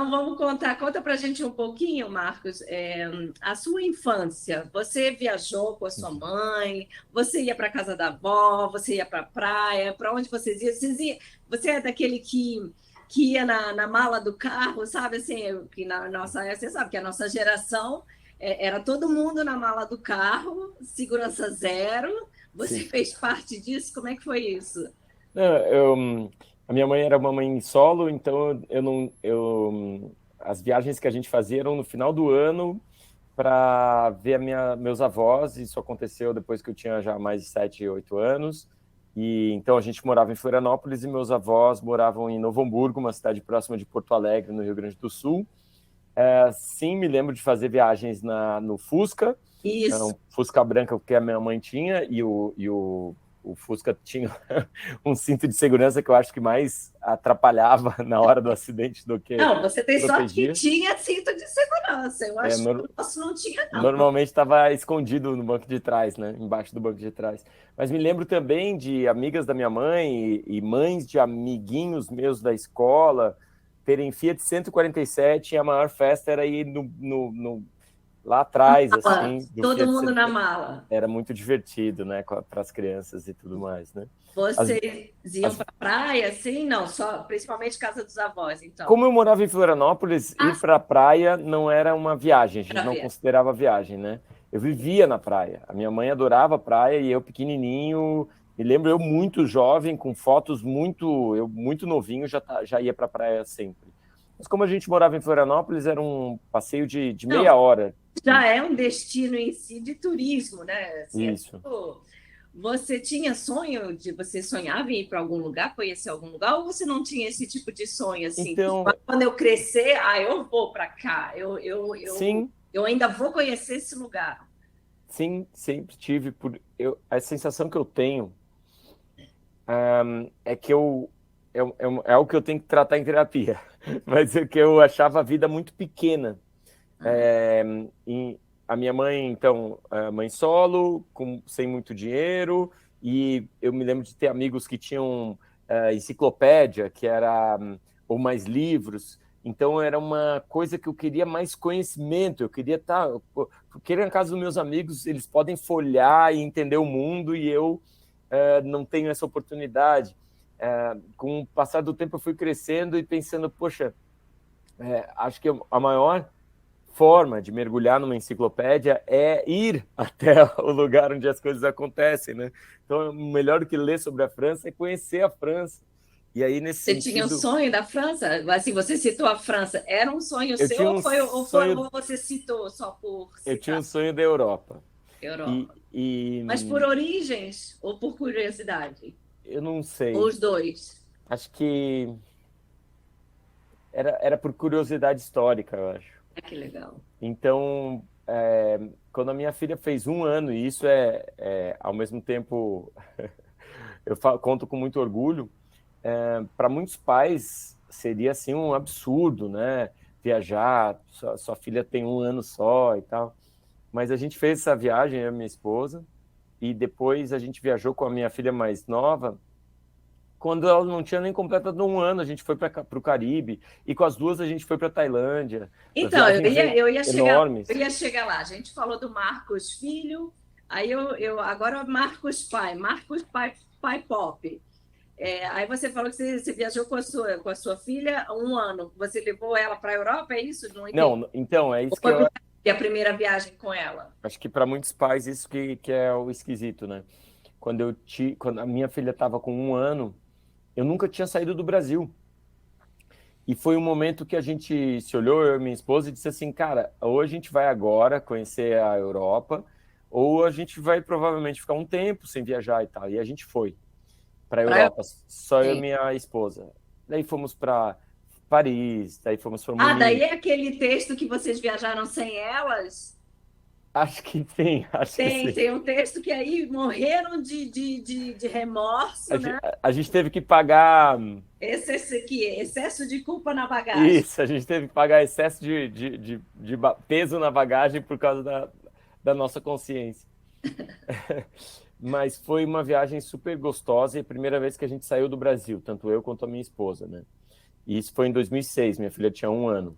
Então, conta pra gente um pouquinho, Marcos, a sua infância. Você viajou com a sua mãe, você ia para casa da avó, você ia para a praia, para onde vocês iam? Você é daquele que ia na mala do carro, sabe? Assim, que na nossa, você sabe que a nossa geração era todo mundo na mala do carro, segurança zero. Você Sim. fez parte disso? Como é que foi isso? Não, a minha mãe era uma mãe solo, então eu não, as viagens que a gente fazia eram no final do ano para ver meus avós. Isso aconteceu depois que eu tinha já mais de 7, 8 anos. E então a gente morava em Florianópolis e meus avós moravam em Novo Hamburgo, uma cidade próxima de Porto Alegre, no Rio Grande do Sul. Sim, me lembro de fazer viagens no Fusca, Isso. um Fusca branca que a minha mãe tinha, o Fusca tinha um cinto de segurança que eu acho que mais atrapalhava na hora do acidente do que Não, você tem sorte que protegia. tinha cinto de segurança. Eu É, acho que o nosso não tinha, não. normalmente estava escondido no banco de trás, né? Embaixo do banco de trás. Mas me lembro também de amigas da minha mãe e mães de amiguinhos meus da escola terem Fiat 147 e a maior festa era ir lá atrás, Mala, assim, do todo Fiat mundo na 147. mala. Era muito divertido, né? Para as crianças e tudo mais, né? As, Vocês iam as para a praia, assim? Não, só, principalmente casa dos avós, então. Como eu morava em Florianópolis, Ah, ir para a praia não era uma viagem, a gente para não ver. considerava viagem, né? Eu vivia na praia. A minha mãe adorava a praia e eu pequenininho, me lembro eu muito jovem, com fotos eu muito novinho, já ia para a praia sempre. Mas como a gente morava em Florianópolis, era um passeio de Não, meia hora. já é um destino em si de turismo, né? Assim, Isso. você tinha sonho você sonhava em ir para algum lugar, conhecer algum lugar, ou você não tinha esse tipo de sonho assim? Tipo, Então, quando eu crescer, eu vou para cá, sim, eu ainda vou conhecer esse lugar. sim, sempre tive a sensação que eu tenho é que é algo que eu tenho que tratar em terapia, mas é que eu achava a vida muito pequena. Ah, É, e a minha mãe, então, mãe solo, sem muito dinheiro, e eu me lembro de ter amigos que tinham enciclopédia, ou mais livros. Então era uma coisa que eu queria mais conhecimento, eu queria estar, porque na casa dos meus amigos eles podem folhear e entender o mundo e eu não tenho essa oportunidade. Com o passar do tempo eu fui crescendo e pensando, poxa, acho que a maior forma de mergulhar numa enciclopédia é ir até o lugar onde as coisas acontecem, né? Então, melhor do que ler sobre a França é conhecer a França. E aí, nesse você tinha um sentido, sonho da França? Assim, você citou a França. Era um sonho eu seu tinha um sonho, ou você citou só por eu tinha citar um sonho da Europa. Europa? E, e Mas por origens ou por curiosidade? eu não Ou sei, os dois? acho que era por curiosidade histórica, eu acho. Ah, que legal. Então, quando a minha filha fez 1 ano, e isso ao mesmo tempo, conto com muito orgulho, para muitos pais seria assim um absurdo, né? Viajar, sua filha tem 1 ano só e tal. Mas a gente fez essa viagem, eu e minha esposa, e depois a gente viajou com a minha filha mais nova. Quando ela não tinha nem completado 1 ano, a gente foi para o Caribe, e com as duas a gente foi para Tailândia, Então, viagens eu enormes. ia chegar lá. A gente falou do Marcos Filho, agora Marcos Pai, Pai Pop. Aí você falou que você viajou com a sua filha há 1 ano. Você levou ela para a Europa, é isso? Não entendi. Não, então, é Ou isso que foi eu para a primeira viagem com ela? acho que para muitos pais isso que é o esquisito, né? Quando a minha filha estava com 1 ano, eu nunca tinha saído do Brasil. E foi um momento que a gente se olhou, eu e minha esposa, e disse assim, cara, ou a gente vai agora conhecer a Europa, ou a gente vai provavelmente ficar um tempo sem viajar e tal. E a gente foi para a Pra... Europa, só eu e Sim. minha esposa. Daí fomos para Paris, daí fomos para Ah, daí Munique. é aquele texto que vocês viajaram sem elas? Acho que sim, acho que sim. Tem um texto que aí morreram de remorso, né? A gente teve que pagar Esse aqui, excesso de culpa na bagagem. isso, a gente teve que pagar excesso de peso na bagagem por causa da nossa consciência. Mas foi uma viagem super gostosa e a primeira vez que a gente saiu do Brasil, tanto eu quanto a minha esposa, né? E isso foi em 2006, minha filha tinha 1 ano.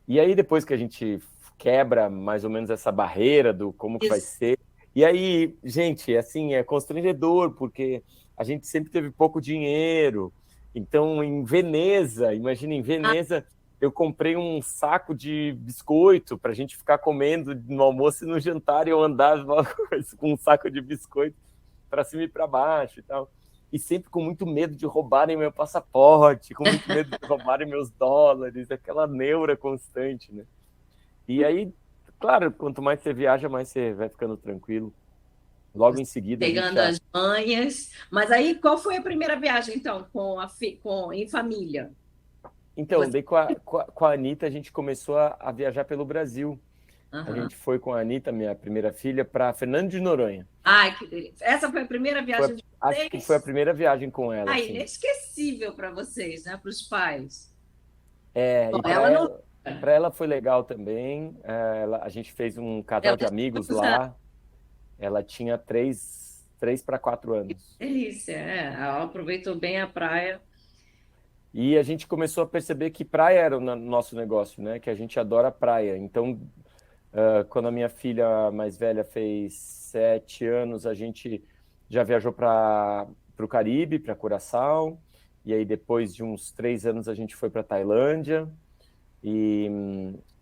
E aí, depois que a gente quebra mais ou menos essa barreira do como que vai Isso. ser, e aí, gente, assim, é constrangedor, porque a gente sempre teve pouco dinheiro. Então, em Veneza, imagina, em Ah, Veneza, eu comprei um saco de biscoito para a gente ficar comendo no almoço e no jantar, e eu andava com um saco de biscoito para cima e para baixo e tal. E sempre com muito medo de roubarem meu passaporte, com muito medo de roubarem meus dólares, aquela neura constante, né? E aí, claro, quanto mais você viaja, mais você vai ficando tranquilo. Logo em seguida, a gente pegando já. as manhas. Mas aí, qual foi a primeira viagem, então, em família? Então, Você... daí com a Anitta, a gente começou a viajar pelo Brasil. A Aham. gente foi com a Anitta, minha primeira filha, para Fernando de Noronha. Ai, que delícia. Essa foi a primeira viagem de Acho que foi a vocês? primeira viagem com ela, Ah, assim. inesquecível para vocês, né? Para os pais. É, Bom, e ela não. para ela foi legal também. A gente fez um casal Ela de tinha amigos quantos anos? lá. Ela tinha 3 para 4 anos. Delícia, ela aproveitou bem a praia. E a gente começou a perceber que praia era o nosso negócio, né? Que a gente adora praia. Então, quando a minha filha mais velha fez 7 anos, a gente já viajou para o Caribe, para Curaçao. E aí, depois de uns 3 anos, a gente foi para Tailândia. E,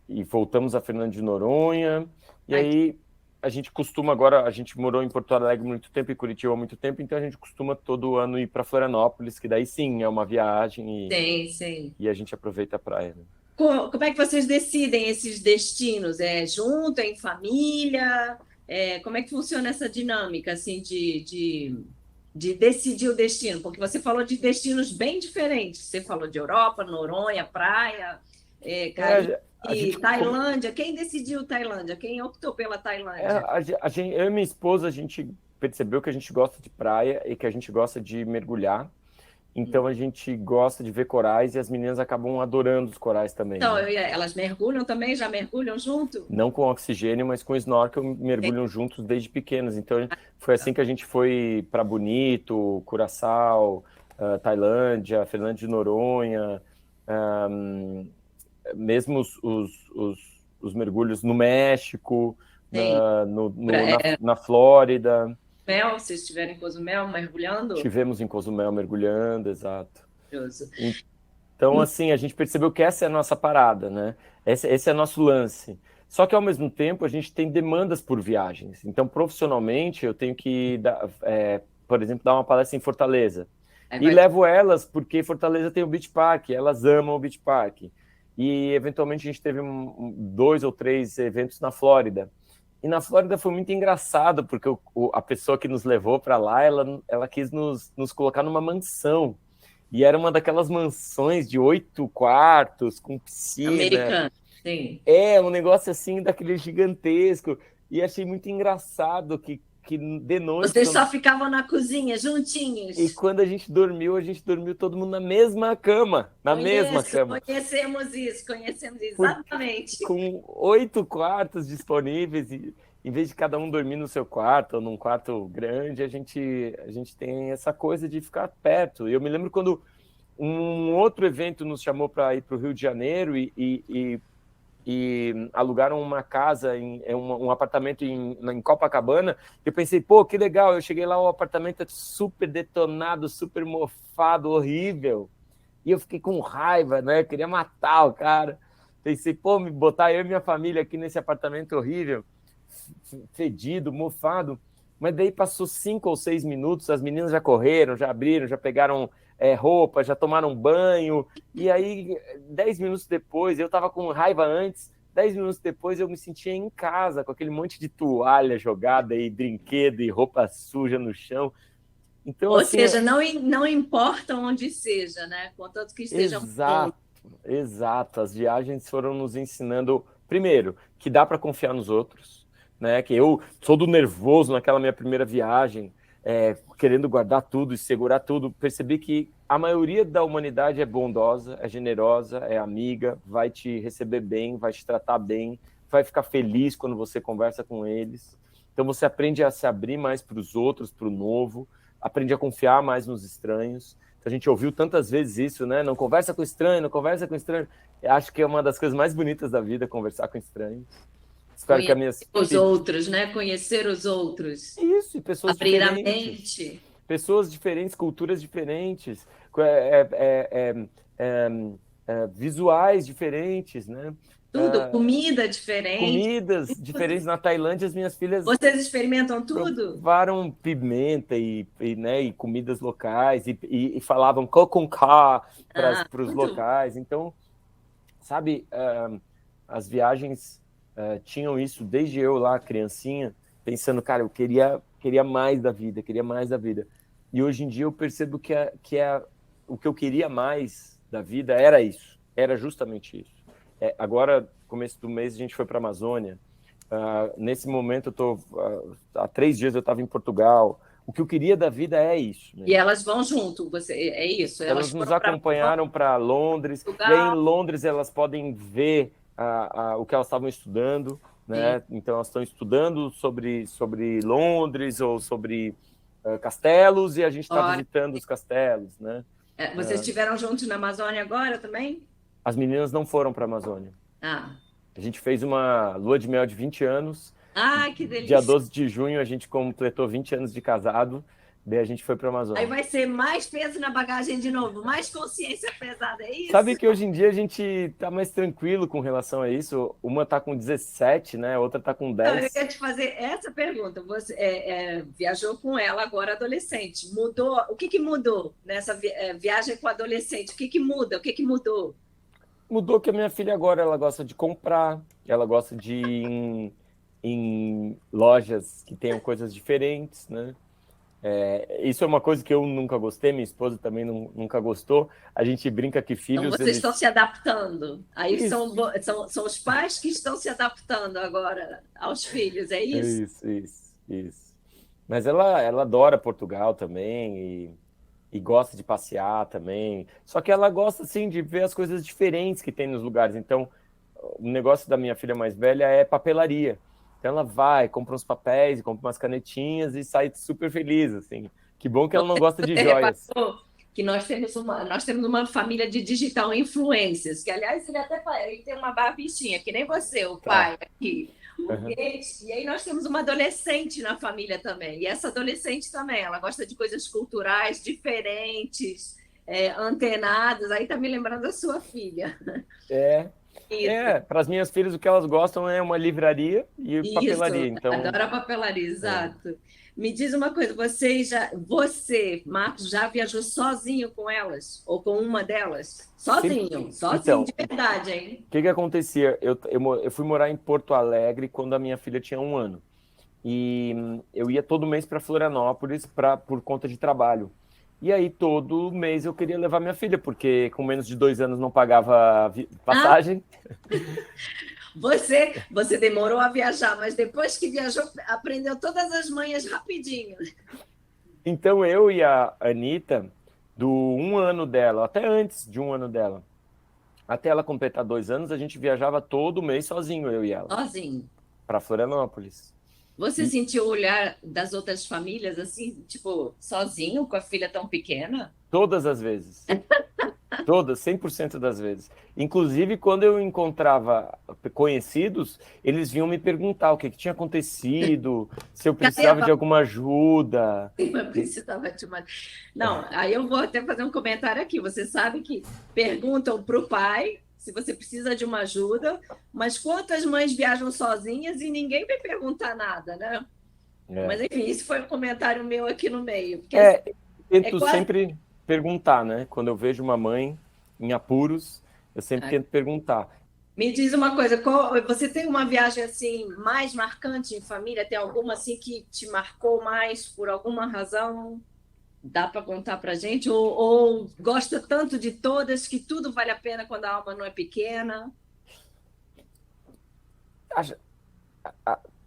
e voltamos a Fernando de Noronha. E Ai, aí, a gente costuma agora, a gente morou em Porto Alegre muito tempo e Curitiba há muito tempo, então a gente costuma todo ano ir para Florianópolis, que daí sim é uma viagem sim, sim. e a gente aproveita a praia, né? Como é que vocês decidem esses destinos? É junto, é em família? Como é que funciona essa dinâmica assim de decidir o destino? Porque você falou de destinos bem diferentes. Você falou de Europa, Noronha, praia, Caribe, A gente, Tailândia. Quem decidiu Tailândia? Quem optou pela Tailândia? eu e minha esposa, a gente percebeu que a gente gosta de praia e que a gente gosta de mergulhar. Então a gente gosta de ver corais e as meninas acabam adorando os corais também, Então, né? elas mergulham também? Já mergulham junto? Não com oxigênio, mas com snorkel, mergulham juntos desde pequenos. Então foi assim que a gente foi para Bonito, Curaçao, Tailândia, Fernando de Noronha, ahm, mesmo os mergulhos no México, Tem. na Flórida. Mel, se estiverem em Cozumel, mergulhando? Tivemos em Cozumel mergulhando, exato. Maravilhoso. Então, assim, a gente percebeu que essa é a nossa parada, né? Esse é nosso lance. Só que, ao mesmo tempo, a gente tem demandas por viagens. Então, profissionalmente, eu tenho que, por exemplo, dar uma palestra em Fortaleza. Aí E vai. levo elas porque Fortaleza tem o Beach Park, elas amam o Beach Park. E, eventualmente, a gente teve 2 ou 3 eventos na Flórida. E na Flórida foi muito engraçado, porque a pessoa que nos levou para lá, ela quis nos colocar numa mansão. E era uma daquelas mansões de 8 quartos, com piscina. Americano, sim. É, um negócio assim, daquele gigantesco. E achei muito engraçado que de noite, Vocês só ficavam na cozinha, e juntinhos. quando a gente dormiu todo mundo na mesma cama. Na mesma cama. Conhecemos Por, exatamente. com 8 quartos disponíveis, e em vez de cada um dormir no seu quarto ou num quarto grande, a gente tem essa coisa de ficar perto. Eu me lembro quando um outro evento nos chamou para ir para o Rio de Janeiro e alugaram uma casa, um apartamento em Copacabana. Eu pensei, pô, que legal. Eu cheguei lá, o apartamento é super detonado, super mofado, horrível. E eu fiquei com raiva, né? Eu queria matar o cara. Pensei, pô, me botar eu e minha família aqui nesse apartamento horrível, fedido, mofado. Mas daí passou 5 ou 6 minutos, as meninas já correram, já abriram, já pegaram roupa, já tomaram banho. E aí, 10 minutos depois, eu estava com raiva antes, 10 minutos depois eu me sentia em casa, com aquele monte de toalha jogada e brinquedo e roupa suja no chão. Então, Ou assim, seja, não importa onde seja, né? Contanto que estejam bons. exato, exato. As viagens foram nos ensinando, primeiro, que dá para confiar nos outros, né? Que eu sou do nervoso naquela minha primeira viagem, querendo guardar tudo e segurar tudo. Percebi que a maioria da humanidade é bondosa, é generosa, é amiga, vai te receber bem, vai te tratar bem, vai ficar feliz quando você conversa com eles. Então você aprende a se abrir mais para os outros, para o novo, aprende a confiar mais nos estranhos. Então A gente ouviu tantas vezes isso, né? Não conversa com estranho, não conversa com estranho. Eu acho que é uma das coisas mais bonitas da vida, conversar com estranhos. Espero que Conhecer as minhas os filhas... outros, né? Conhecer os outros. Isso, e pessoas Abrir a diferentes. mente. Pessoas diferentes, culturas diferentes, é, é, é, é, visuais diferentes, né? Tudo. Comida diferente. Comidas diferentes. Na Tailândia, as minhas filhas Vocês experimentam tudo? provaram pimenta né, e comidas locais e falavam kokunka para Ah, os muito. locais. Então, sabe, as viagens tinham isso desde eu lá, criancinha, pensando, cara, eu queria mais da vida, queria mais da vida. E hoje em dia eu percebo o que eu queria mais da vida era isso, era justamente isso. Agora, começo do mês, a gente foi para a Amazônia. Nesse momento, há 3 dias eu estava em Portugal. O que eu queria da vida é isso, né? E elas vão junto, é isso? Elas Elas nos foram para acompanharam para Londres, e aí em Portugal. Londres elas podem ver o que elas estavam estudando, Sim. né? Então elas estão estudando sobre Londres ou sobre castelos, e a gente está Ora, visitando os castelos, né? vocês estiveram juntos na Amazônia agora também? As meninas não foram para a Amazônia. Ah. A gente fez uma lua de mel de 20 anos. Ah, que Dia delícia. 12 de junho a gente completou 20 anos de casado, daí a gente foi para a Aí Amazônia. vai ser mais peso na bagagem de novo, mais consciência pesada, é isso? Sabe que hoje em dia a gente tá mais tranquilo com relação a isso. Uma tá com 17, né? A outra tá com Então, eu 10. ia te fazer essa pergunta. Você viajou com ela agora adolescente. Mudou? O que que mudou nessa viagem com adolescente? O que que muda? O que que mudou? Mudou que a minha filha agora ela gosta de comprar, ela gosta de ir em lojas que tenham coisas diferentes, né? Isso é uma coisa que eu nunca gostei, minha esposa também nunca gostou. A gente brinca que Então, filhos, vocês estão eles... se adaptando. Aí Isso, são os pais que estão se adaptando agora aos filhos, é isso? isso. Mas ela adora Portugal também e gosta de passear também. Só que ela gosta, assim, de ver as coisas diferentes que tem nos lugares. Então, o negócio da minha filha mais velha é papelaria. Então, ela vai, compra uns papéis, compra umas canetinhas e sai super feliz, assim. Que bom que ela não gosta de Você joias. reparou que nós temos uma família de digital influencers, que, aliás, ele tem uma barbichinha, que nem você, o Tá. pai aqui. Uhum. E aí nós temos uma adolescente na família também. E essa adolescente também, ela gosta de coisas culturais diferentes, antenadas. Aí tá me lembrando da sua filha. É, Isso, para as minhas filhas o que elas gostam é uma livraria e isso. papelaria. Então, Adora papelaria, é. exato. Me diz uma coisa, Marcos, já viajou sozinho com elas? Ou com uma delas? Sempre... Sozinho, sozinho Então, de verdade, hein? o que que acontecia? Eu fui morar em Porto Alegre quando a minha filha tinha 1 ano. E eu ia todo mês para Florianópolis por conta de trabalho. E aí todo mês eu queria levar minha filha, porque com menos de 2 anos não pagava Ah, passagem. você demorou a viajar, mas depois que viajou, aprendeu todas as manhas rapidinho. Então eu e a Anitta, do 1 ano dela, até antes de 1 ano dela, até ela completar 2 anos, a gente viajava todo mês sozinho, eu e ela, Sozinho. para Florianópolis. Você E sentiu o olhar das outras famílias assim, tipo, sozinho, com a filha tão pequena? todas as vezes. Todas, 100% das vezes. Inclusive, quando eu encontrava conhecidos, eles vinham me perguntar o que tinha acontecido, se eu Cadê a precisava de alguma ajuda. Eu precisava de uma. Não, aí eu vou até fazer um comentário aqui. Você sabe que perguntam para o pai se você precisa de uma ajuda, mas quantas mães viajam sozinhas e ninguém vai perguntar nada, né? É. Mas enfim, isso foi um comentário meu aqui no meio, porque assim, Eu é tento quase. sempre perguntar, né? Quando eu vejo uma mãe em apuros, eu sempre tento perguntar. Me diz uma coisa, você tem uma viagem assim mais marcante em família? Tem alguma assim que te marcou mais por alguma razão? Dá para contar para gente? Ou gosta tanto de todas que tudo vale a pena quando a alma não é pequena? Acha-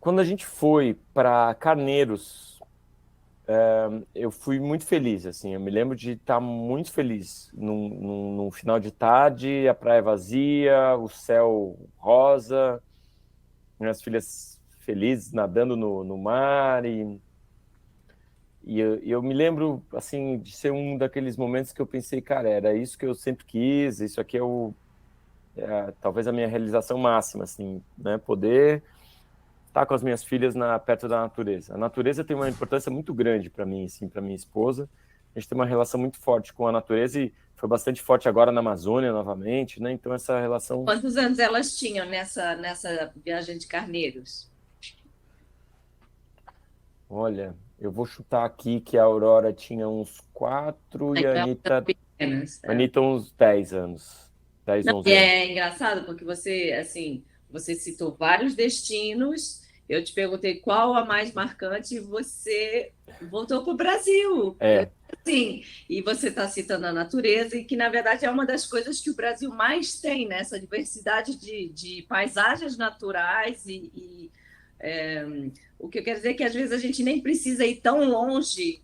Quando a gente foi para Carneiros, eu fui muito feliz, assim. Eu me lembro de estar muito feliz num final de tarde, a praia vazia, o céu rosa, minhas filhas felizes nadando no mar. eu me lembro, assim, de ser um daqueles momentos que eu pensei, cara, era isso que eu sempre quis, isso aqui talvez a minha realização máxima, assim, né? Poder estar com as minhas filhas perto da natureza. A natureza tem uma importância muito grande para mim, assim, para minha esposa. A gente tem uma relação muito forte com a natureza e foi bastante forte agora na Amazônia novamente, né? Então essa relação... Quantos anos elas tinham nessa viagem de carneiros? Olha, eu vou chutar aqui que a Aurora tinha uns 4 e a Então, elas eram Anitta, pequenas. Anitta uns 10 anos. 10, Não, 11 e anos. é engraçado porque você, assim, você citou vários destinos. Eu te perguntei qual a mais marcante e você voltou para o Brasil. É, Sim, e você está citando a natureza e que, na verdade, é uma das coisas que o Brasil mais tem, né? Essa diversidade de paisagens naturais é, o que eu quero dizer é que, às vezes, a gente nem precisa ir tão longe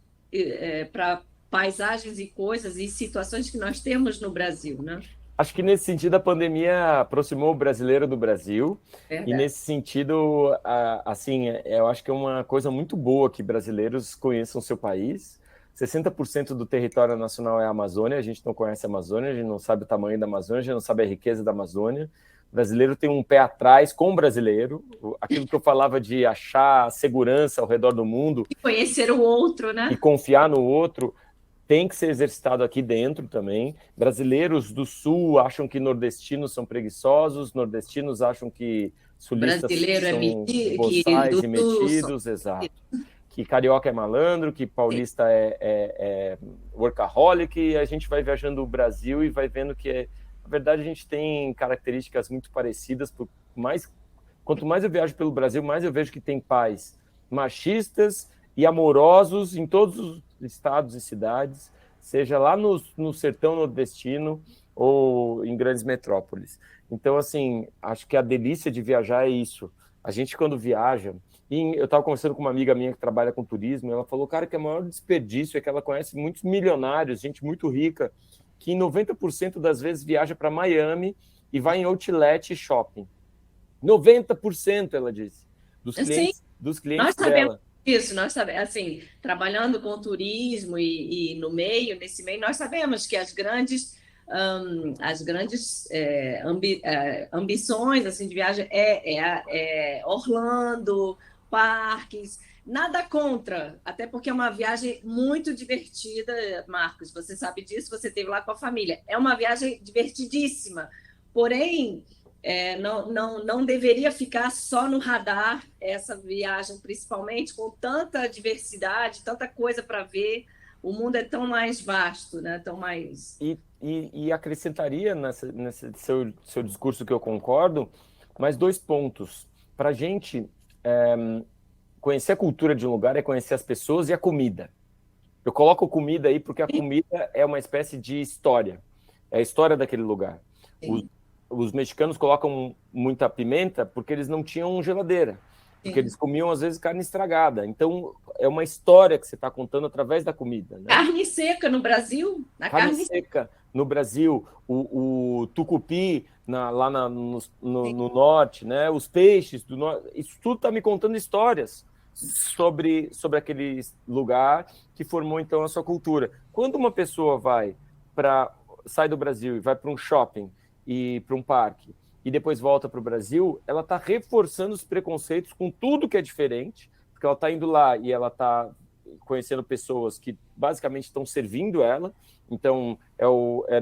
para paisagens e coisas e situações que nós temos no Brasil, né? acho que nesse sentido a pandemia aproximou o brasileiro do Brasil e Verdade. nesse sentido, assim, eu acho que é uma coisa muito boa que brasileiros conheçam seu país. 60% do território nacional é a Amazônia, a gente não conhece a Amazônia, a gente não sabe o tamanho da Amazônia, a gente não sabe a riqueza da Amazônia. O brasileiro tem um pé atrás com o brasileiro, aquilo que eu falava de achar segurança ao redor do mundo E conhecer o outro, e né? confiar no outro tem que ser exercitado aqui dentro também. Brasileiros do Sul acham que nordestinos são preguiçosos, nordestinos acham que sulistas Brasileiro é são metido, que boçais do e Sul, metidos, exato. Que carioca é malandro, que paulista é workaholic, e a gente vai viajando o Brasil e vai vendo que, na verdade, a gente tem características muito parecidas. Quanto mais eu viajo pelo Brasil, mais eu vejo que tem pais machistas e amorosos em todos os estados e cidades, seja lá no sertão nordestino ou em grandes metrópoles. Então, assim, acho que a delícia de viajar é isso. A gente, quando viaja, e eu estava conversando com uma amiga minha que trabalha com turismo, ela falou, cara, que o maior desperdício é que ela conhece muitos milionários, gente muito rica, que em 90% das vezes viaja para Miami e vai em outlet e shopping. 90%, ela disse, assim, dos nós clientes sabemos dela. disso, nós sabemos, assim, trabalhando com turismo e no meio, nesse meio, nós sabemos que as grandes ambições assim de viagem é Orlando, parques, nada contra, até porque é uma viagem muito divertida, Marcos. Você sabe disso, você esteve lá com a família. É uma viagem divertidíssima, porém não deveria ficar só no radar essa viagem, principalmente com tanta diversidade, tanta coisa para ver. O mundo é tão mais vasto, né? Tão mais. E acrescentaria nesse seu discurso que eu concordo, mais 2 pontos. Para a gente conhecer a cultura de um lugar é conhecer as pessoas e a comida. Eu coloco comida aí porque a comida é uma espécie de história. É a história daquele lugar. Os, Sim, os mexicanos colocam muita pimenta porque eles não tinham geladeira. Porque sim. eles comiam, às vezes, carne estragada. Então, é uma história que você está contando através da comida, né? Carne seca no Brasil, na Carne carne seca no Brasil, o tucupi seca. no norte, né? Os peixes do norte, isso tudo está me contando histórias sobre aquele lugar que formou então a sua cultura. Quando uma pessoa sai do Brasil e vai para um shopping e para um parque e depois volta para o Brasil, ela está reforçando os preconceitos com tudo que é diferente, porque ela está indo lá e ela está conhecendo pessoas que basicamente estão servindo ela. Então,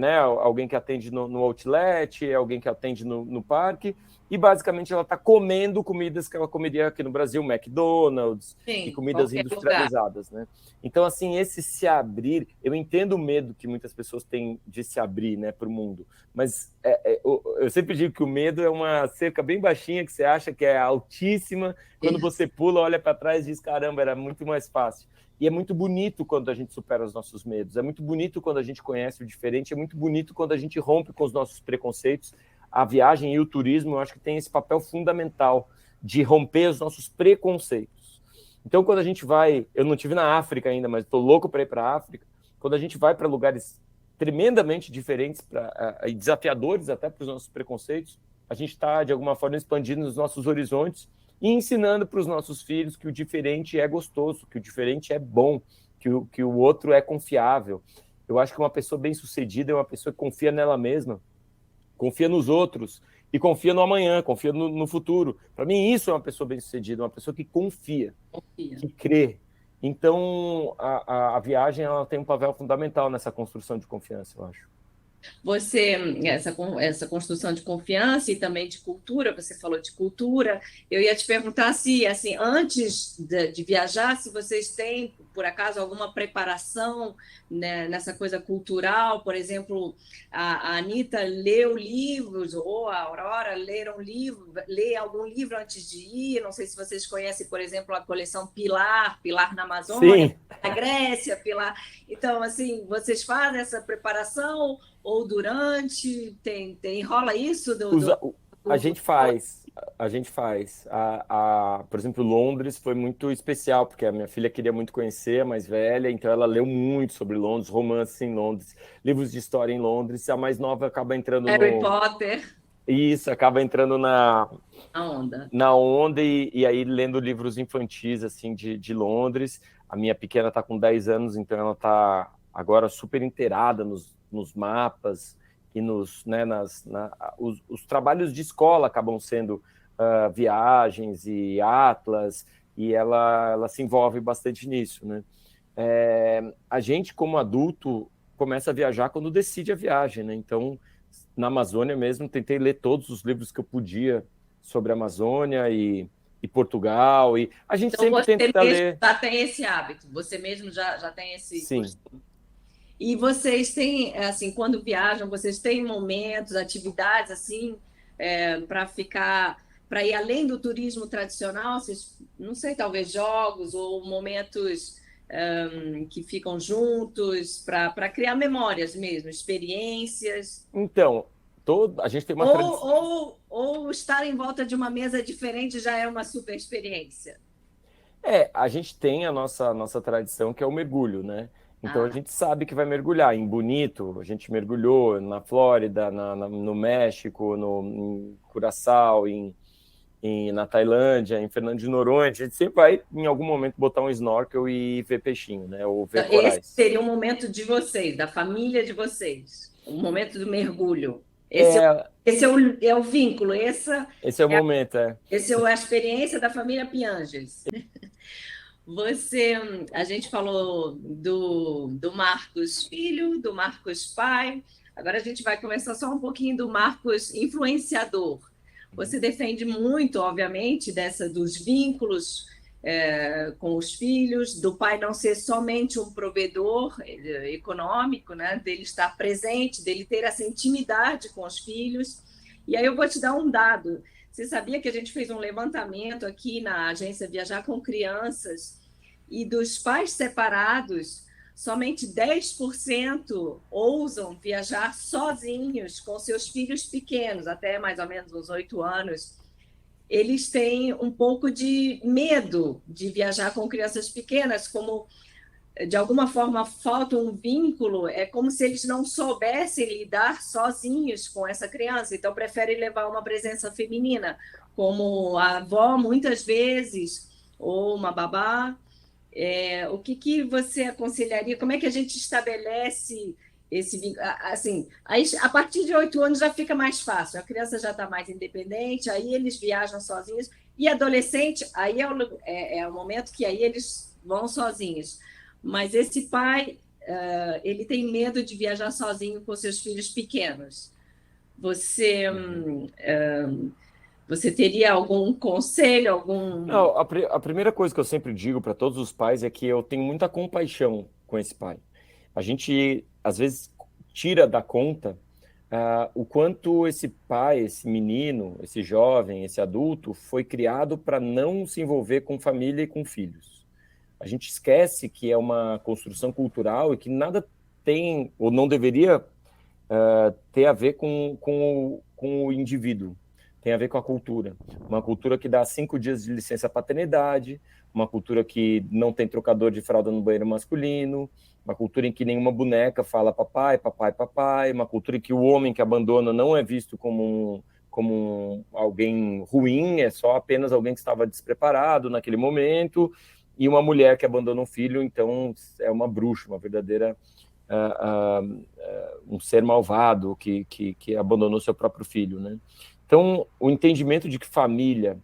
né, alguém que atende no outlet, é alguém que atende no parque, e basicamente ela está comendo comidas que ela comeria aqui no Brasil, McDonald's e Sim, comidas qualquer lugar. industrializadas, né? Então, assim, esse se abrir, eu entendo o medo que muitas pessoas têm de se abrir, né, para o mundo, mas eu sempre digo que o medo é uma cerca bem baixinha que você acha que é altíssima, quando você pula, olha para trás e diz, caramba, era muito mais fácil. E é muito bonito quando a gente supera os nossos medos, é muito bonito quando a gente conhece o diferente, é muito bonito quando a gente rompe com os nossos preconceitos. A viagem e o turismo, eu acho que tem esse papel fundamental de romper os nossos preconceitos. Então, quando a gente vai, eu não estive na África ainda, mas estou louco para ir para a África, quando a gente vai para lugares tremendamente diferentes e desafiadores até para os nossos preconceitos, a gente está, de alguma forma, expandindo os nossos horizontes e ensinando para os nossos filhos que o diferente é gostoso, que o diferente é bom, que o outro é confiável. Eu acho que uma pessoa bem-sucedida é uma pessoa que confia nela mesma, confia nos outros e confia no amanhã, confia no futuro. Para mim, isso é uma pessoa bem-sucedida, uma pessoa que confia, que crê. Então, a viagem ela tem um papel fundamental nessa construção de confiança, eu acho. Você, essa construção de confiança e também de cultura, você falou de cultura, eu ia te perguntar se, assim, antes de viajar, se vocês têm, por acaso, alguma preparação, né, nessa coisa cultural, por exemplo, a Anitta leu livros, ou a Aurora leram livro, lê algum livro antes de ir, não sei se vocês conhecem, por exemplo, a coleção Pilar, Pilar na Amazônia, Sim. na Grécia, Pilar. Então, assim, vocês fazem essa preparação ou durante? Rola isso A gente faz, a gente faz. Por exemplo, Londres foi muito especial, porque a minha filha queria muito conhecer, a mais velha, então ela leu muito sobre Londres, romances em Londres, livros de história em Londres, a mais nova acaba entrando Harry Potter, Isso, acaba entrando a onda. na onda e aí lendo livros infantis, assim, de Londres. A minha pequena está com 10 anos, então ela está agora super inteirada nos mapas e os trabalhos de escola acabam sendo viagens e atlas, e ela se envolve bastante nisso, né? A gente, como adulto, começa a viajar quando decide a viagem, né? Então, na Amazônia mesmo, tentei ler todos os livros que eu podia sobre a Amazônia e Portugal, e a gente Então sempre você tenta mesmo ler. já tem esse hábito, você mesmo já tem esse Sim. costume. E vocês têm, assim, quando viajam, vocês têm momentos, atividades, assim, para ir além do turismo tradicional? Vocês, não sei, talvez jogos ou momentos que ficam juntos para criar memórias mesmo, experiências, Então, a gente tem uma tradição. ou estar em volta de uma mesa diferente já é uma super experiência. A gente tem a nossa tradição, que é o mergulho, né? Então a Ah, gente sabe que vai mergulhar. Em Bonito, a gente mergulhou na Flórida, no México, em Curaçao, na Tailândia, em Fernando de Noronha. A gente sempre vai, em algum momento, botar um snorkel e ver peixinho, né? Ou ver esse corais. seria um momento de vocês, da família de vocês, o momento do mergulho. É, Esse é o vínculo, esse é o momento, é. esse é a experiência da família Pianges. Você, a gente falou do Marcos filho, do Marcos pai, agora a gente vai começar só um pouquinho do Marcos influenciador. Você defende muito, obviamente, dos vínculos com os filhos, do pai não ser somente um provedor econômico, né? Dele estar presente, dele ter essa intimidade com os filhos. E aí eu vou te dar um dado. Você sabia que a gente fez um levantamento aqui na agência Viajar com Crianças e dos pais separados, somente 10% ousam viajar sozinhos com seus filhos pequenos, até mais ou menos uns 8 anos. Eles têm um pouco de medo de viajar com crianças pequenas, como de alguma forma falta um vínculo, é como se eles não soubessem lidar sozinhos com essa criança, então preferem levar uma presença feminina, como a avó muitas vezes, ou uma babá. O que você aconselharia? Como é que a gente estabelece esse vínculo? Assim, aí, a partir de 8 anos já fica mais fácil, a criança já está mais independente, aí eles viajam sozinhos, e adolescente, aí é o momento que aí eles vão sozinhos. Mas esse pai, ele tem medo de viajar sozinho com seus filhos pequenos. Você, você teria algum conselho, algum... Não, a primeira coisa que eu sempre digo para todos os pais é que eu tenho muita compaixão com esse pai. A gente, às vezes, tira da conta o quanto esse pai, esse menino, esse jovem, esse adulto foi criado para não se envolver com família e com filhos. A gente esquece que é uma construção cultural e que nada tem, ou não deveria, ter a ver com o indivíduo, tem a ver com a cultura. Uma cultura que dá 5 dias de licença paternidade, uma cultura que não tem trocador de fralda no banheiro masculino, uma cultura em que nenhuma boneca fala papai, papai, papai, uma cultura em que o homem que abandona não é visto como alguém ruim, é só apenas alguém que estava despreparado naquele momento. e uma mulher que abandona um filho, então é uma bruxa, uma verdadeira um ser malvado que abandonou seu próprio filho, né? Então, o entendimento de que família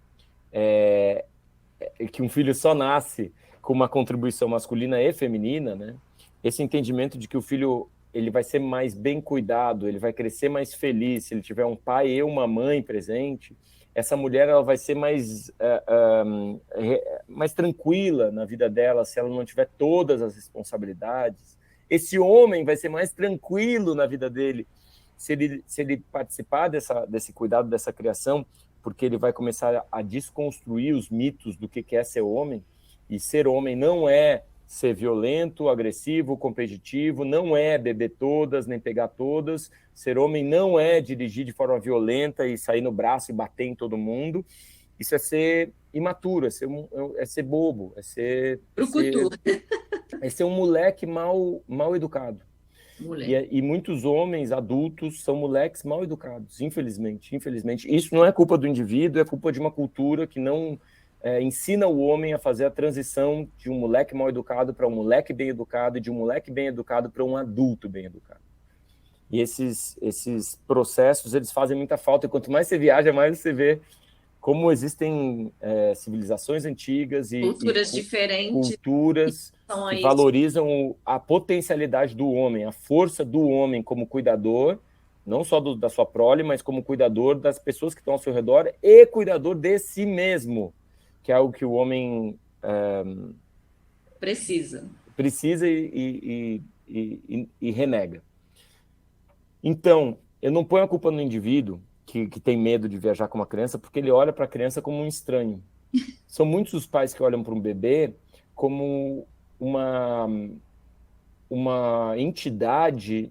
que um filho só nasce com uma contribuição masculina e feminina, né? Esse entendimento de que o filho ele vai ser mais bem cuidado, ele vai crescer mais feliz se ele tiver um pai e uma mãe presente. Essa mulher ela vai ser mais tranquila na vida dela se ela não tiver todas as responsabilidades. Esse homem vai ser mais tranquilo na vida dele se ele participar desse cuidado, dessa criação, porque ele vai começar a desconstruir os mitos do que é ser homem. E ser homem não é ser violento, agressivo, competitivo, não é beber todas, nem pegar todas. Ser homem não é dirigir de forma violenta e sair no braço e bater em todo mundo. Isso é ser imaturo, é ser bobo, é ser um moleque mal educado. E muitos homens adultos são moleques mal educados, infelizmente. Isso não é culpa do indivíduo, é culpa de uma cultura que não ensina o homem a fazer a transição de um moleque mal educado para um moleque bem educado e de um moleque bem educado para um adulto bem educado. E esses processos, eles fazem muita falta. E quanto mais você viaja, mais você vê como existem civilizações antigas e culturas diferentes, culturas que valorizam a potencialidade do homem, a força do homem como cuidador, não só da sua prole, mas como cuidador das pessoas que estão ao seu redor e cuidador de si mesmo, que é algo que o homem precisa e renega. Então, eu não ponho a culpa no indivíduo que tem medo de viajar com uma criança, porque ele olha para a criança como um estranho. São muitos os pais que olham para um bebê como uma entidade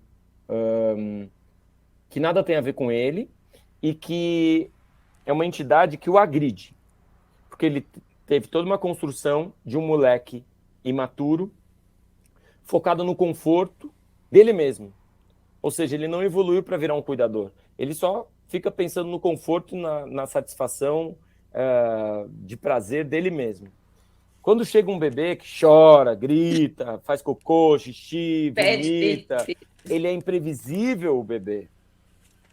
que nada tem a ver com ele e que é uma entidade que o agride, porque ele teve toda uma construção de um moleque imaturo, focado no conforto dele mesmo. Ou seja, ele não evoluiu para virar um cuidador. Ele só fica pensando no conforto, na satisfação de prazer dele mesmo. Quando chega um bebê que chora, grita, faz cocô, xixi, vomita, ele é imprevisível, o bebê.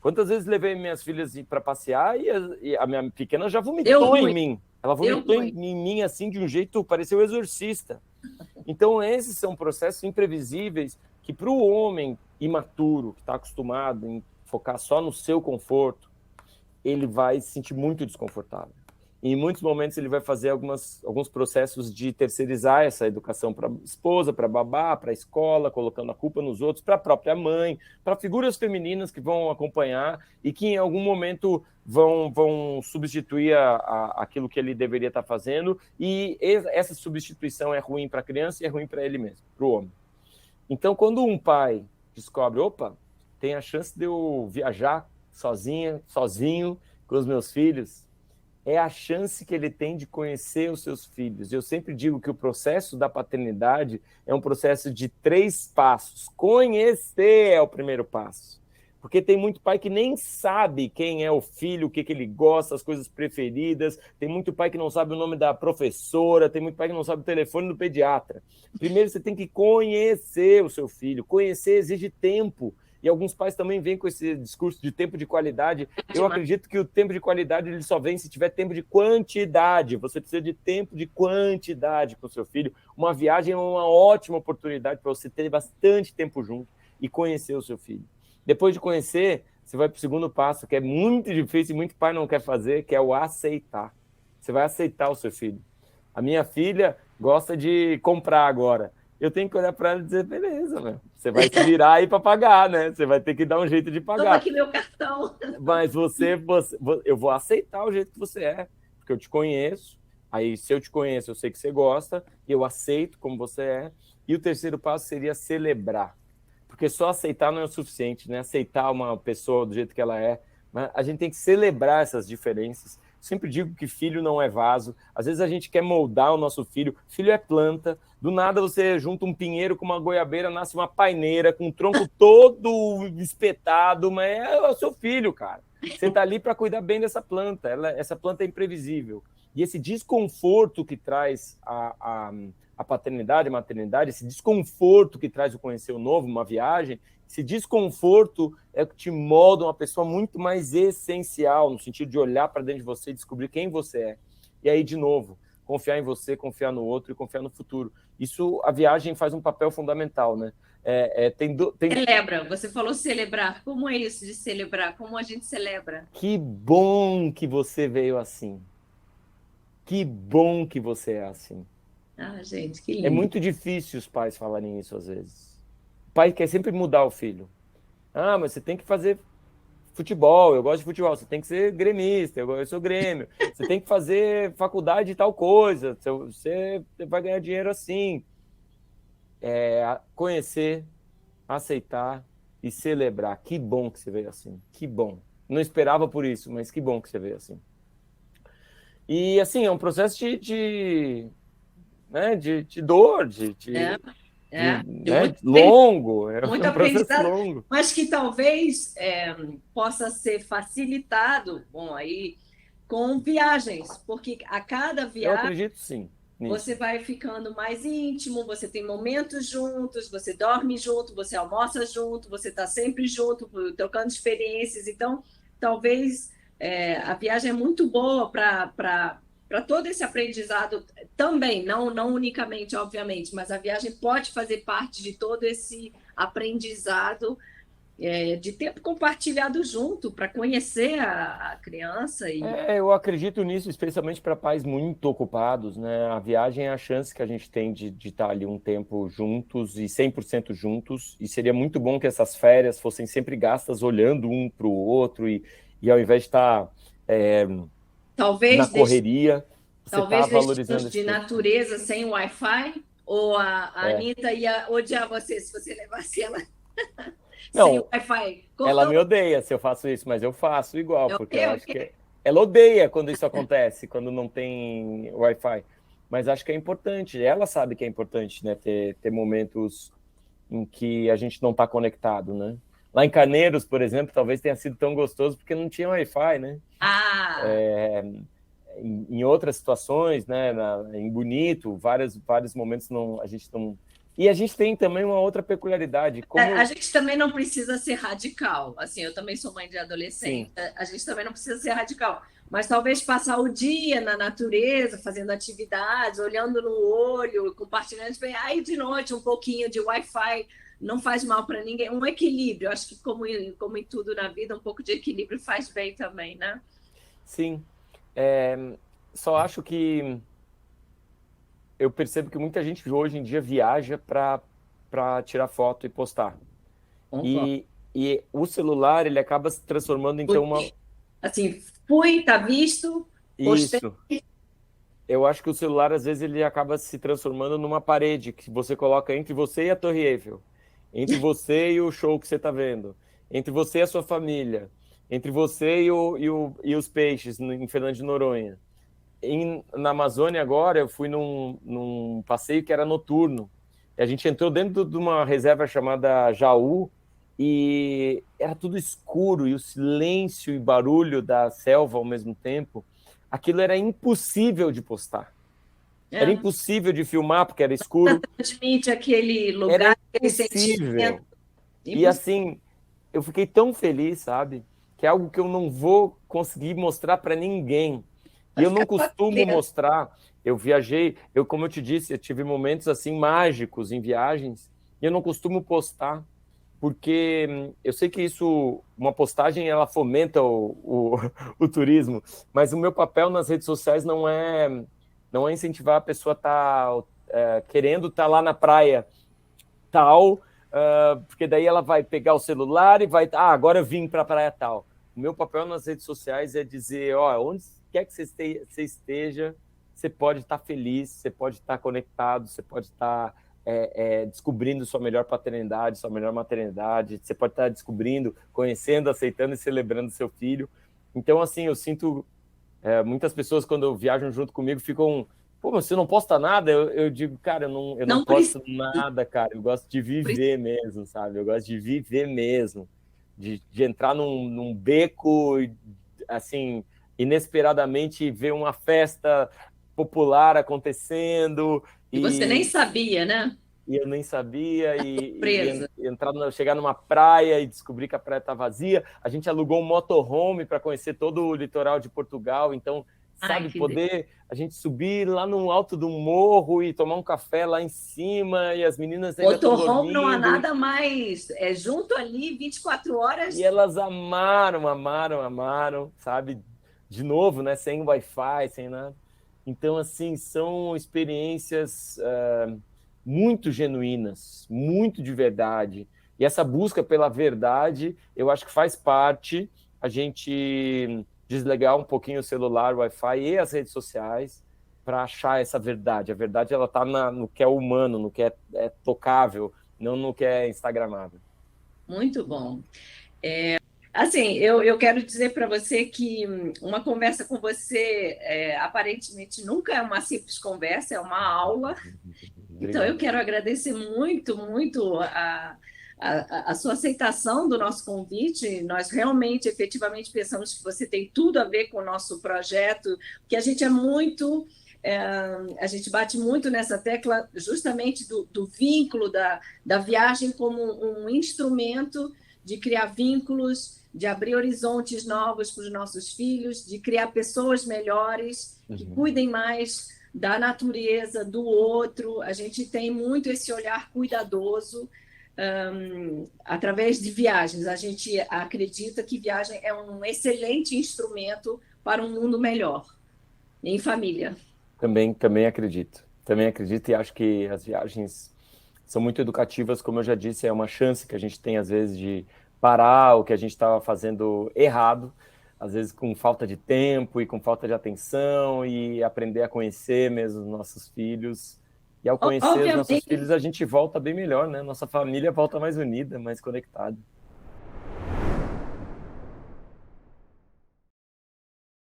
Quantas vezes levei minhas filhas para passear e a minha pequena já vomitou em mim. Ela vomitou em mim assim de um jeito, pareceu exorcista. Então, esses são processos imprevisíveis que para o homem imaturo, que está acostumado em focar só no seu conforto, ele vai se sentir muito desconfortável. E em muitos momentos ele vai fazer alguns processos de terceirizar essa educação para a esposa, para a babá, para a escola, colocando a culpa nos outros, para a própria mãe, para figuras femininas que vão acompanhar e que em algum momento vão substituir aquilo que ele deveria estar fazendo. E essa substituição é ruim para a criança e é ruim para ele mesmo, para o homem. Então, quando um pai descobre, opa, tem a chance de eu viajar sozinho com os meus filhos, é a chance que ele tem de conhecer os seus filhos. Eu sempre digo que o processo da paternidade é um processo de 3 passos. Conhecer é o primeiro passo. Porque tem muito pai que nem sabe quem é o filho, o que ele gosta, as coisas preferidas. Tem muito pai que não sabe o nome da professora, tem muito pai que não sabe o telefone do pediatra. Primeiro você tem que conhecer o seu filho. Conhecer exige tempo. E alguns pais também vêm com esse discurso de tempo de qualidade. Eu acredito que o tempo de qualidade ele só vem se tiver tempo de quantidade. Você precisa de tempo de quantidade com o seu filho. Uma viagem é uma ótima oportunidade para você ter bastante tempo junto e conhecer o seu filho. Depois de conhecer, você vai para o segundo passo, que é muito difícil e muito pai não quer fazer, que é o aceitar. Você vai aceitar o seu filho. A minha filha gosta de comprar agora. Eu tenho que olhar para ela e dizer, beleza, meu. Você vai se virar aí para pagar, né? Você vai ter que dar um jeito de pagar. Toma aqui meu cartão. Mas eu vou aceitar o jeito que você é, porque eu te conheço. Aí, se eu te conheço, eu sei que você gosta, e eu aceito como você é. E o terceiro passo seria celebrar. Porque só aceitar não é o suficiente, né? Aceitar uma pessoa do jeito que ela é. Mas a gente tem que celebrar essas diferenças. Sempre digo que filho não é vaso. Às vezes a gente quer moldar o nosso filho. Filho é planta. Do nada você junta um pinheiro com uma goiabeira, nasce uma paineira com o tronco todo espetado, mas é o seu filho, cara. Você está ali para cuidar bem dessa planta. Essa planta é imprevisível. E esse desconforto que traz a paternidade e a maternidade, esse desconforto que traz o conhecer o novo, uma viagem, esse desconforto é o que te molda uma pessoa muito mais essencial, no sentido de olhar para dentro de você e descobrir quem você é. E aí, de novo, confiar em você, confiar no outro e confiar no futuro. Isso, a viagem faz um papel fundamental, né? Celebra, você falou celebrar. Como é isso de celebrar? Como a gente celebra? Que bom que você veio assim. Que bom que você é assim. Ah, gente, que É lindo. muito difícil os pais falarem isso às vezes. O pai quer sempre mudar o filho. Ah, mas você tem que fazer futebol, eu gosto de futebol, você tem que ser gremista, eu sou Grêmio. Você tem que fazer faculdade de tal coisa, você vai ganhar dinheiro assim. Conhecer, aceitar e celebrar. Que bom que você veio assim. Que bom. Não esperava por isso, mas que bom que você veio assim. E assim, é um processo né, de dor, É, de né, muito, longo, é muito um processo aprendizado, longo. mas que talvez possa ser facilitado, bom, aí com viagens, porque a cada Eu viagem acredito sim você nisso. vai ficando mais íntimo, você tem momentos juntos, você dorme junto, você almoça junto, você está sempre junto, trocando experiências. Então, talvez a viagem é muito boa para todo esse aprendizado também, não unicamente, obviamente, mas a viagem pode fazer parte de todo esse aprendizado de tempo compartilhado junto para conhecer a criança e Eu acredito nisso, especialmente para pais muito ocupados, né? A viagem é a chance que a gente tem de estar ali um tempo juntos e 100% juntos, e seria muito bom que essas férias fossem sempre gastas olhando um para o outro e ao invés de estar na talvez correria, você está talvez valorizando destinos esse de tempo. natureza sem Wi-Fi, ou a É. Anitta ia odiar você se você levasse ela sem Não, Wi-Fi. ela Cortou me odeia se eu faço isso, mas eu faço igual, o porque eu quê? O acho quê? que ela odeia quando isso acontece, quando não tem Wi-Fi. Mas acho que é importante, ela sabe que é importante, né, ter momentos em que a gente não está conectado, né? Lá em Carneiros, por exemplo, talvez tenha sido tão gostoso porque não tinha Wi-Fi, né? Ah, Em outras situações, né, em Bonito, vários momentos a gente não. E a gente tem também uma outra peculiaridade, como a gente também não precisa ser radical. Assim, eu também sou mãe de adolescente. sim, A gente também não precisa ser radical. Mas talvez passar o dia na natureza, fazendo atividades, olhando no olho, compartilhando. Aí de noite um pouquinho de Wi-Fi não faz mal para ninguém. Um equilíbrio. Acho que como em tudo na vida, um pouco de equilíbrio faz bem também, né? sim. Só acho que eu percebo que muita gente hoje em dia viaja para tirar foto e postar. Concordo. E o celular ele acaba se transformando então uma Assim, fui, tá visto, postei. isso. Eu acho que o celular às vezes ele acaba se transformando numa parede que você coloca entre você e a Torre Eiffel, entre você e o show que você está vendo, entre você e a sua família, entre você e os peixes em Fernando de Noronha. Na Amazônia agora, eu fui num passeio que era noturno. E a gente entrou dentro de uma reserva chamada Jaú e era tudo escuro e o silêncio e barulho da selva ao mesmo tempo. Aquilo era impossível de postar. Era É, impossível de filmar porque era escuro. transmite aquele Era lugar, aquele sentimento. impossível. E assim, eu fiquei tão feliz, sabe? Que é algo que eu não vou conseguir mostrar para ninguém. E Vai eu ficar não com costumo aquele. mostrar. Eu viajei, como eu te disse, eu tive momentos assim mágicos em viagens, e eu não costumo postar, porque eu sei que isso, uma postagem, ela fomenta o turismo, mas o meu papel nas redes sociais não é incentivar a pessoa a estar querendo estar lá na praia tal, porque daí ela vai pegar o celular e vai, agora eu vim para a praia tal. O meu papel nas redes sociais é dizer, ó, onde quer que você esteja, você pode estar feliz, você pode estar conectado, você pode estar descobrindo sua melhor paternidade, sua melhor maternidade, você pode estar descobrindo, conhecendo, aceitando e celebrando seu filho. Então, assim, eu sinto muitas pessoas, quando viajam junto comigo, ficam. Pô, mas você não posta nada? Eu digo, cara, eu não Não precisa. posto nada, cara. Eu gosto de viver mesmo, sabe? Eu gosto de viver mesmo. De entrar num beco, assim, inesperadamente ver uma festa popular acontecendo E você nem sabia, né? e eu nem sabia, Presa. chegar numa praia e descobrir que a praia está vazia. A gente alugou um motorhome para conhecer todo o litoral de Portugal, então, Ai, sabe, que poder a gente subir lá no alto do morro e tomar um café lá em cima, e as meninas ainda estão motorhome não há dormindo. nada mais. É junto ali, 24 E horas. elas amaram, amaram, amaram, sabe? De novo, né? Sem Wi-Fi, sem nada. Então, assim, são experiências muito genuínas, muito de verdade. E essa busca pela verdade, eu acho que faz parte a gente desligar um pouquinho o celular, o Wi-Fi e as redes sociais para achar essa verdade. A verdade, ela está no que é humano, no que é tocável, não no que é instagramável. Muito bom. Assim, eu quero dizer para você que uma conversa com você aparentemente nunca é uma simples conversa, é uma aula. Então, eu Obrigado. quero agradecer muito, muito a sua aceitação do nosso convite. Nós realmente, efetivamente, pensamos que você tem tudo a ver com o nosso projeto, que a gente é muito. é, a gente bate muito nessa tecla justamente do vínculo da viagem como um instrumento de criar vínculos, de abrir horizontes novos para os nossos filhos, de criar pessoas melhores, que cuidem mais da natureza, do outro. A gente tem muito esse olhar cuidadoso através de viagens. A gente acredita que viagem é um excelente instrumento para um mundo melhor, em família. Também acredito. Também acredito e acho que as viagens são muito educativas, como eu já disse, é uma chance que a gente tem às vezes de parar o que a gente estava fazendo errado, às vezes com falta de tempo e com falta de atenção e aprender a conhecer mesmo os nossos filhos. E ao conhecer os nossos Obviamente, filhos, a gente volta bem melhor, né? Nossa família volta mais unida, mais conectada.